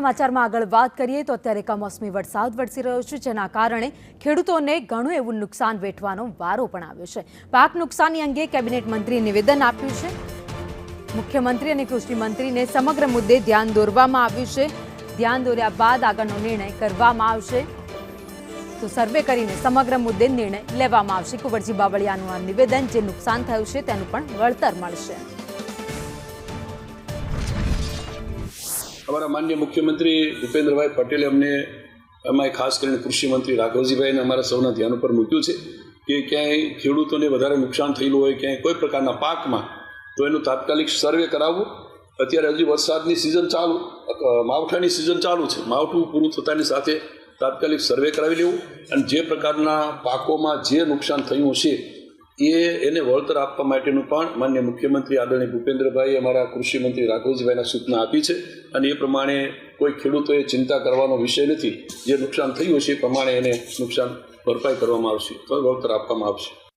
સમાચારમાં આગળ વાત કરીએ તો અત્યારે કમોસમી વરસાદ વરસી રહ્યો છે, જેના કારણે ખેડૂતોને ઘણું એવું નુકસાન વેઠવાનો વારો પણ આવ્યો છે। પાક નુકસાની અંગે કેબિનેટ મંત્રીએ નિવેદન આપ્યું છે। મુખ્યમંત્રી અને કૃષિ મંત્રીને સમગ્ર મુદ્દે ધ્યાન દોરવામાં આવ્યું છે। ધ્યાન દોર્યા બાદ આગળનો નિર્ણય કરવામાં આવશે। તો સર્વે કરીને સમગ્ર મુદ્દે નિર્ણય લેવામાં આવશે। કુંવરજી બાવળિયાનું આ નિવેદન, જે નુકસાન થયું છે તેનું પણ વળતર મળશે। हमारा माननीय मुख्यमंत्री भूपेन्द्र भाई पटेले अमने एमां खास करीने कृषि मंत्री राघवजीभाई ने अमरा सौना ध्यान पर मूक्युं छे कि क्यांय खेडूतोने वधारे नुकसान थयेलुं होय, क्यांय कोई प्रकारना पाकमां तो एनुं तात्कालिक सर्वे कराववुं। अत्यारे हजी वरसादनी सीजन चालू, मावठानी सीजन चालू छे। मावठुं पूरुं थतानी साथे तात्कालिक सर्वे करावी लेवुं अने जे प्रकारना पाकोमां जे नुकसान थयुं छे એને વળતર આપવા માટેનું પણ માનનીય મુખ્યમંત્રી આદરણીય ભૂપેન્દ્રભાઈ અમારા કૃષિ મંત્રી રાઘવજીભાઈને સૂચના આપી છે અને એ પ્રમાણે કોઈ ખેડૂતોએ ચિંતા કરવાનો વિષય નથી। જે નુકસાન થયું છે એ પ્રમાણે એને નુકસાન ભરપાઈ કરવામાં આવશે, વળતર આપવામાં આવશે।